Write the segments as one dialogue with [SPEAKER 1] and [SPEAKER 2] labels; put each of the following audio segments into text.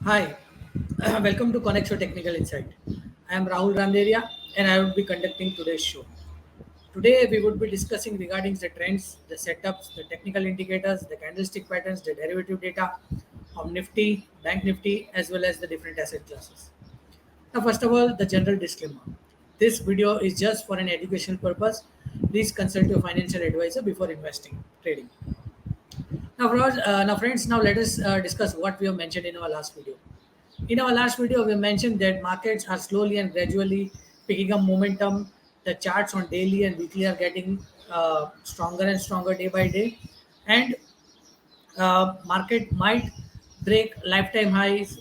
[SPEAKER 1] Hi, welcome to Konexio Technical Insight. I am Rahul Randeria and I will be conducting today's show. Today we would be discussing regarding the trends, the setups, the technical indicators, the candlestick patterns, the derivative data of Nifty, Bank Nifty, as well as the different asset classes. Now, first of all, the general disclaimer. This video is just for an educational purpose. Please consult your financial advisor before investing, trading. Now, friends, now let us discuss what we have mentioned in our last video. In our last video, we mentioned that markets are slowly and gradually picking up momentum. The charts on daily and weekly are getting stronger and stronger day by day, and market might break lifetime highs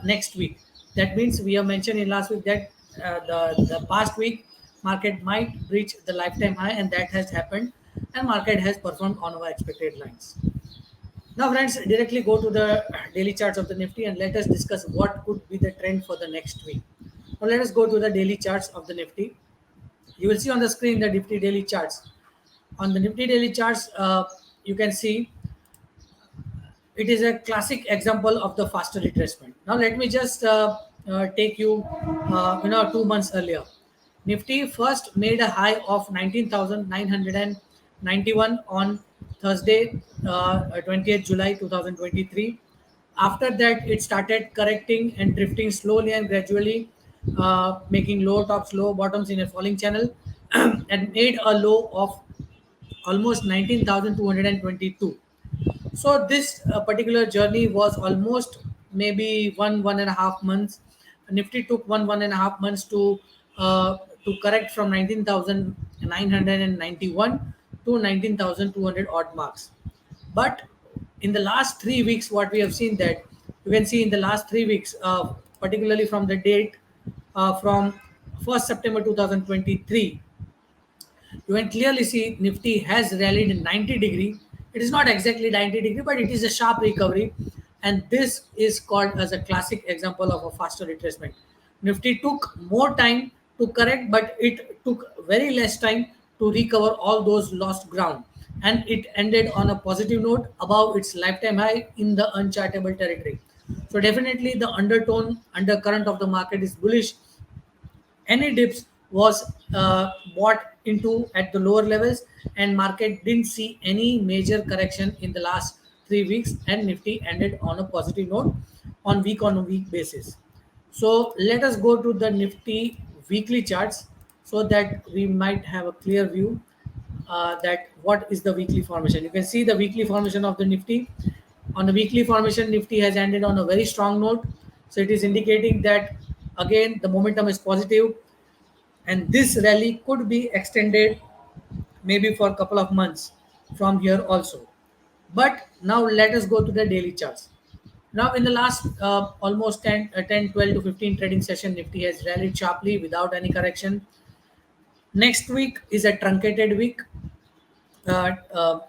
[SPEAKER 1] next week. That means we have mentioned in last week that the past week market might breach the lifetime high, and that has happened, and market has performed on our expected lines. Now, friends, directly go to the daily charts of the Nifty and let us discuss what could be the trend for the next week. Now, let us go to the daily charts of the Nifty. You will see on the screen the Nifty daily charts. On the Nifty daily charts, you can see it is a classic example of the faster retracement. Now, let me just take you, 2 months earlier. Nifty first made a high of 19,991 on Thursday, 20th July 2023. After that, it started correcting and drifting slowly and gradually, making low tops, low bottoms in a falling channel, and made a low of almost 19,222. So this particular journey was almost maybe 1.5 months. Nifty took one and a half months to correct from 19,991 to 19,200 odd marks. But in the last 3 weeks, what we have seen that you can see in the last 3 weeks, particularly from the date from 1st September 2023, you can clearly see Nifty has rallied in 90-degree. It is not exactly 90-degree, but it is a sharp recovery. And this is called as a classic example of a faster retracement. Nifty took more time to correct, but it took very less time to recover all those lost ground. And it ended on a positive note above its lifetime high in the unchartable territory. So definitely the undercurrent of the market is bullish. Any dips was bought into at the lower levels, and market didn't see any major correction in the last 3 weeks, and Nifty ended on a positive note on week basis. So let us go to the Nifty weekly charts so that we might have a clear view that what is the weekly formation. You can see the weekly formation of the Nifty. On the weekly formation, Nifty has ended on a very strong note. So it is indicating that again the momentum is positive, and this rally could be extended maybe for a couple of months from here also. But now let us go to the daily charts. Now in the last almost 12 to 15 trading session, Nifty has rallied sharply without any correction. Next week is a truncated week. uh, uh,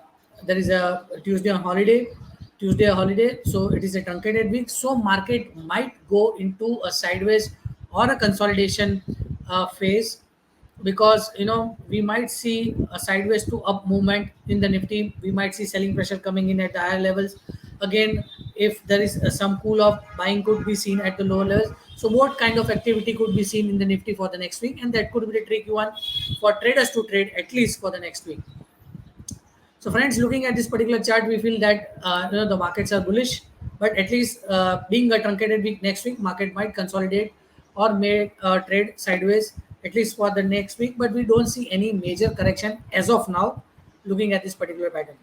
[SPEAKER 1] there is a Tuesday a holiday, so it is a truncated week, so market might go into a sideways or a consolidation phase, because we might see a sideways to up movement in the Nifty. We might see selling pressure coming in at the higher levels again. If there is some cool off, buying could be seen at the lower levels. So what kind of activity could be seen in the Nifty for the next week? And that could be the tricky one for traders to trade, at least for the next week. So, friends, looking at this particular chart, we feel that the markets are bullish, but at least being a truncated week next week, market might consolidate or may trade sideways at least for the next week. But we don't see any major correction as of now, looking at this particular pattern.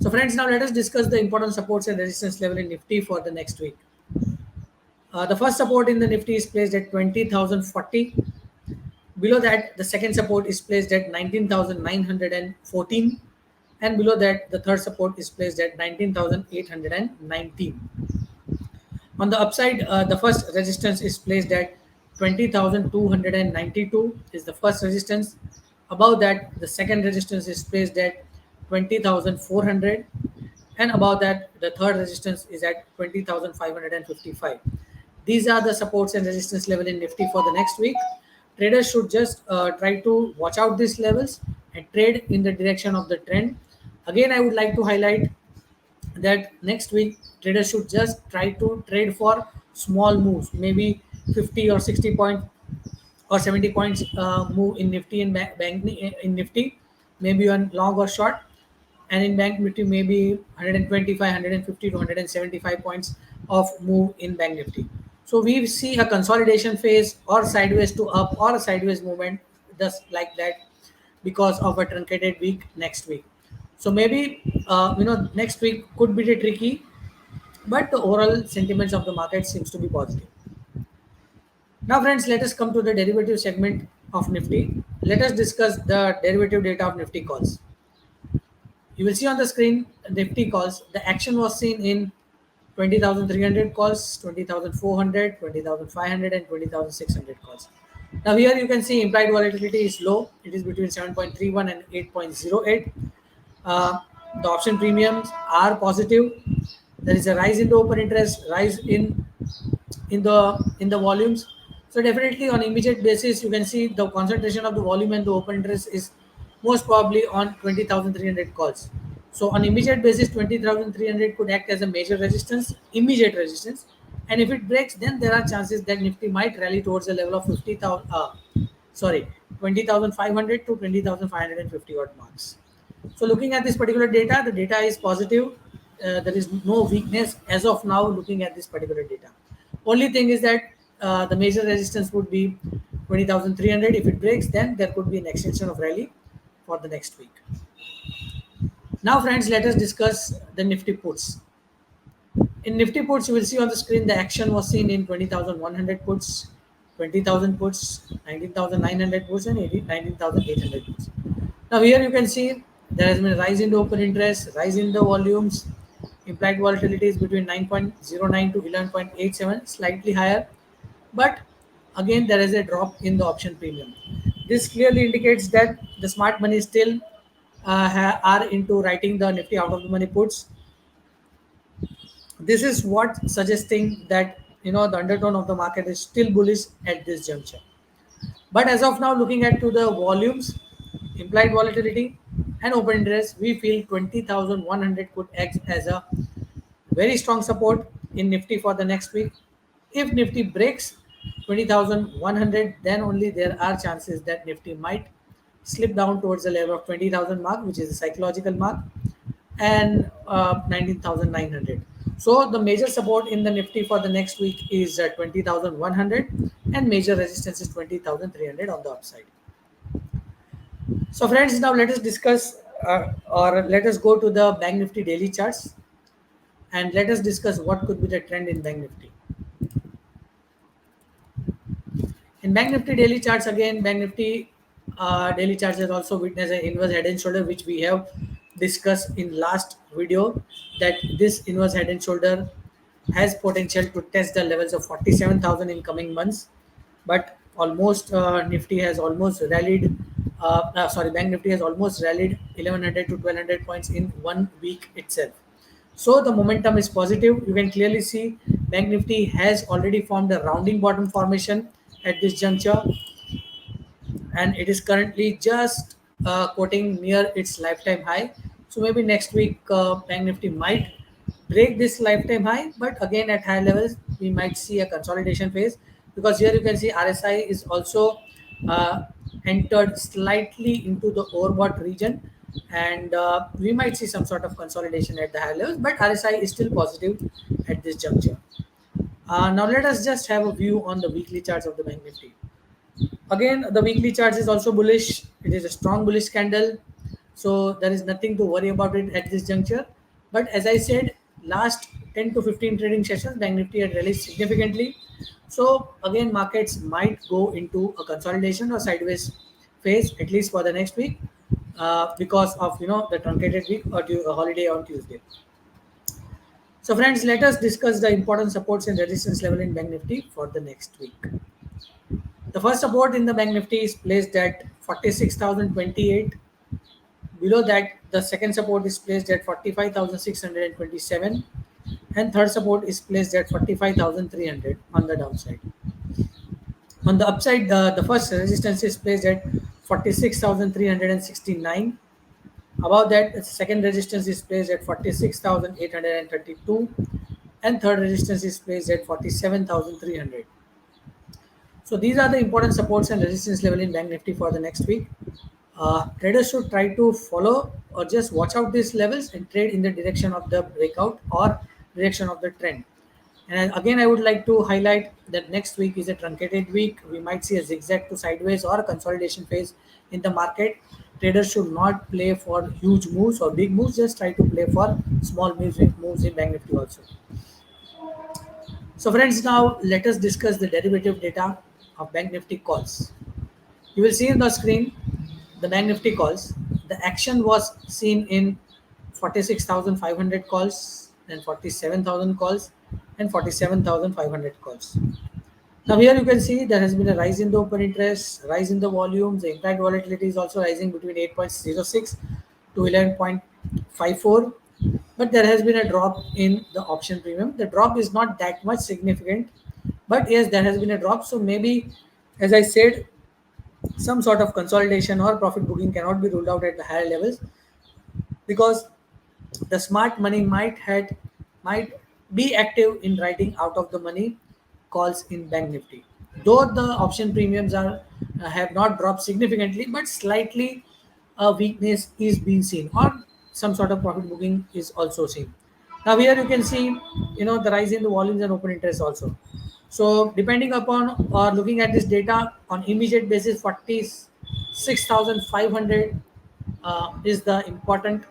[SPEAKER 1] So, friends, now let us discuss the important supports and resistance level in Nifty for the next week. The first support in the Nifty is placed at 20,040. Below that, the second support is placed at 19,914. And below that, the third support is placed at 19,819. On the upside, the first resistance is placed at 20,292 is the first resistance. Above that, the second resistance is placed at 20,400. And above that, the third resistance is at 20,555. These are the supports and resistance level in Nifty for the next week. Traders should just try to watch out these levels and trade in the direction of the trend. Again, I would like to highlight that next week traders should just try to trade for small moves, maybe 50 or 60 point or 70 points move in Nifty and in Nifty, maybe on long or short, and in Bank Nifty maybe 125, 150 to 175 points of move in Bank Nifty. So we see a consolidation phase or sideways to up or a sideways movement just like that because of a truncated week next week. So maybe next week could be the tricky, but the overall sentiments of the market seems to be positive. Now, friends, let us come to the derivative segment of Nifty. Let us discuss the derivative data of Nifty calls. You will see on the screen Nifty calls. The action was seen in 20,300 calls, 20,400, 20,500, and 20,600 calls. Now, here you can see implied volatility is low. It is between 7.31 and 8.08. Uh, the option premiums are positive. There is a rise in the open interest, rise in the volumes. So definitely on immediate basis, you can see the concentration of the volume and the open interest is most probably on 20,300 calls. So on immediate basis, 20,300 could act as a major resistance, immediate resistance, and if it breaks, then there are chances that Nifty might rally towards the level of 50,000. Sorry, 20,500 to 20,550 odd marks. So looking at this particular data, the data is positive. There is no weakness as of now looking at this particular data. Only thing is that the major resistance would be 20,300. If it breaks, then there could be an extension of rally for the next week. Now, friends, let us discuss the Nifty puts. In Nifty puts, you will see on the screen the action was seen in 20,100 puts, 20,000 puts, 19,900 puts, and 19,800 puts. Now, here you can see there has been a rise in the open interest, rise in the volumes. Implied volatility is between 9.09 to 11.87, slightly higher. But again, there is a drop in the option premium. This clearly indicates that the smart money still are into writing the Nifty out of the money puts. This is what suggesting that the undertone of the market is still bullish at this juncture. But as of now, looking at to the volumes, implied volatility, and open interest, we feel 20,100 could act as a very strong support in Nifty for the next week. If Nifty breaks 20,100, then only there are chances that Nifty might slip down towards the level of 20,000 mark, which is a psychological mark, and 19,900. So the major support in the Nifty for the next week is 20,100, and major resistance is 20,300 on the upside. So friends, now let us discuss or let us go to the Bank Nifty daily charts and let us discuss what could be the trend in Bank Nifty. In Bank Nifty daily charts, again, Bank Nifty daily charts has also witnessed an inverse head and shoulder, which we have discussed in last video, that this inverse head and shoulder has potential to test the levels of 47,000 in coming months. But almost Nifty has almost rallied. Bank Nifty has almost rallied 1100 to 1200 points in 1 week itself. So the momentum is positive. You can clearly see Bank Nifty has already formed a rounding bottom formation at this juncture, and it is currently just quoting near its lifetime high. So maybe next week Bank Nifty might break this lifetime high, but again at high levels we might see a consolidation phase, because here you can see RSI is also uh, entered slightly into the overbought region, and we might see some sort of consolidation at the high levels, but RSI is still positive at this juncture. Now let us just have a view on the weekly charts of the Bank Nifty. Again, the weekly charts is also bullish. It is a strong bullish candle, so there is nothing to worry about it at this juncture. But as I said, last 10 to 15 trading sessions, Bank Nifty had released significantly. So again, markets might go into a consolidation or sideways phase at least for the next week, because of the truncated week or a holiday on Tuesday. So friends, let us discuss the important supports and resistance level in Bank Nifty for the next week. The first support in the Bank Nifty is placed at 46,028. Below that, the second support is placed at 45,627, and third support is placed at 45,300 on the downside. On the upside, the first resistance is placed at 46,369. Above that, the second resistance is placed at 46,832 and third resistance is placed at 47,300. So these are the important supports and resistance level in Bank Nifty for the next week. Traders should try to follow or just watch out these levels and trade in the direction of the breakout or direction of the trend. And again, I would like to highlight that next week is a truncated week. We might see a zigzag to sideways or a consolidation phase in the market. Traders should not play for huge moves or big moves. Just try to play for small moves in Bank Nifty also. So, friends, now let us discuss the derivative data of Bank Nifty calls. You will see in the screen the Bank Nifty calls. The action was seen in 46,500 calls, then 47,000 calls, and 47,500 calls. Now here you can see there has been a rise in the open interest, rise in the volumes. The implied volatility is also rising between 8.06 to 11.54. But there has been a drop in the option premium. The drop is not that much significant, but yes, there has been a drop. So maybe, as I said, some sort of consolidation or profit booking cannot be ruled out at the higher levels because the smart money might be active in writing out of the money calls in Bank Nifty. Though the option premiums are have not dropped significantly, but slightly a weakness is being seen, or some sort of profit booking is also seen. Now here you can see, the rise in the volumes and open interest also. So depending upon or looking at this data on immediate basis, 46,500 is the important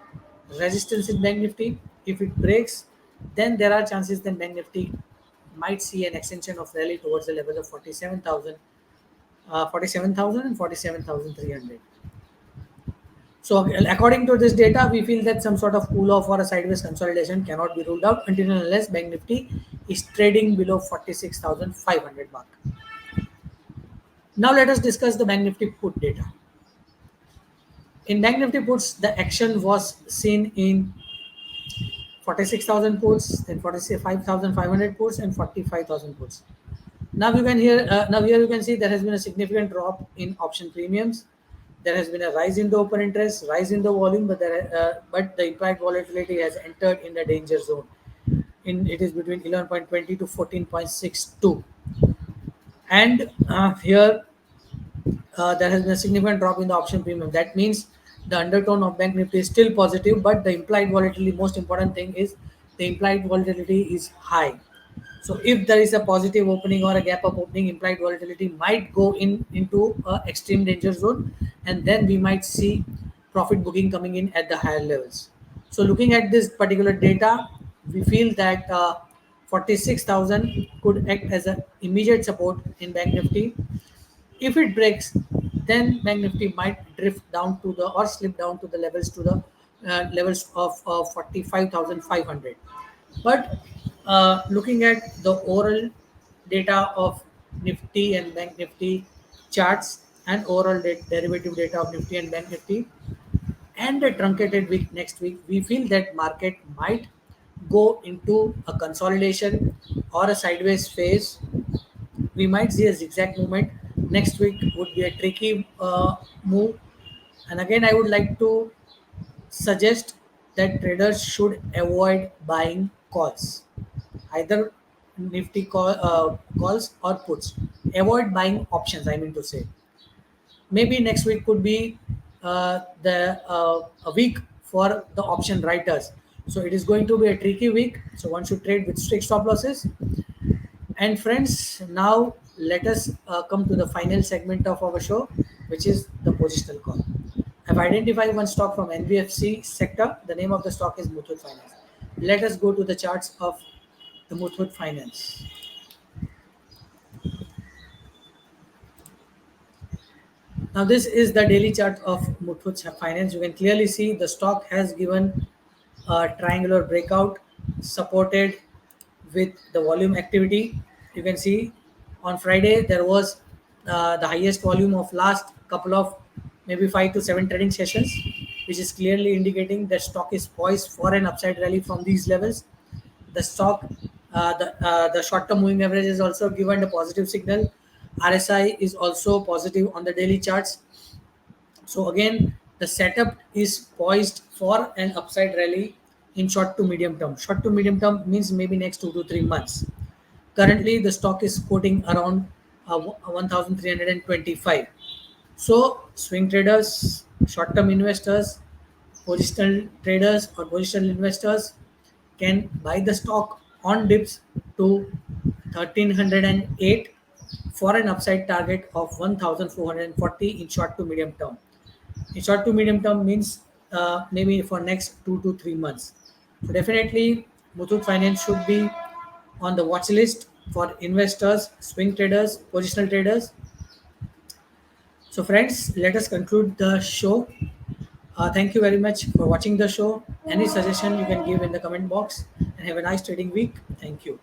[SPEAKER 1] resistance in Bank Nifty. If it breaks, then there are chances that Bank Nifty might see an extension of rally towards the level of 47,000 and 47,300. So according to this data, we feel that some sort of cool off or a sideways consolidation cannot be ruled out until and unless Bank Nifty is trading below 46,500 mark. Now let us discuss the Bank Nifty put data. In Bank Nifty puts, the action was seen in 46,000 puts, then 45,500 puts, and 45,000 puts. Now here you can see there has been a significant drop in option premiums. There has been a rise in the open interest, rise in the volume, but the implied volatility has entered in the danger zone. It is between 11.20 to 14.62, and here there has been a significant drop in the option premium. That means the undertone of Bank Nifty is still positive, but the implied volatility, most important thing is the implied volatility is high. So if there is a positive opening or a gap up opening, implied volatility might go into a extreme danger zone, and then we might see profit booking coming in at the higher levels. So looking at this particular data, we feel that 46,000 could act as an immediate support in Bank Nifty. If it breaks, then Bank Nifty might drift down to the or slip down to the levels of 45,500. But looking at the overall data of Nifty and Bank Nifty charts and overall derivative data of Nifty and Bank Nifty and a truncated week next week, we feel that market might go into a consolidation or a sideways phase. We might see a zigzag movement. Next week would be a tricky move. And again, I would like to suggest that traders should avoid buying calls, either Nifty calls or puts. Avoid buying options, I mean to say. Maybe next week could be the a week for the option writers. So it is going to be a tricky week. So one should trade with strict stop losses. And friends, now let us come to the final segment of our show, which is the positional call. I've identified one stock from NBFC sector. The name of the stock is Muthoot Finance. Let us go to the charts of the Muthoot Finance. Now this is the daily chart of Muthoot Finance. You can clearly see the stock has given a triangular breakout supported with the volume activity. You can see on Friday there was the highest volume of last couple of maybe 5 to 7 trading sessions, which is clearly indicating that stock is poised for an upside rally from these levels. The stock, the short-term moving average is also given a positive signal. RSI is also positive on the daily charts. So again, the setup is poised for an upside rally in short to medium term. Short to medium term means maybe next 2 to 3 months. Currently, the stock is quoting around 1,325. So, swing traders, short term investors, positional traders, or positional investors can buy the stock on dips to 1308 for an upside target of 1440 in short to medium term. In short to medium term means maybe for next 2 to 3 months. So definitely, Muthoot Finance should be on the watch list for investors, swing traders, positional traders. So friends, let us conclude the show. Thank you very much for watching the show. Any suggestion you can give in the comment box, and have a nice trading week. Thank you.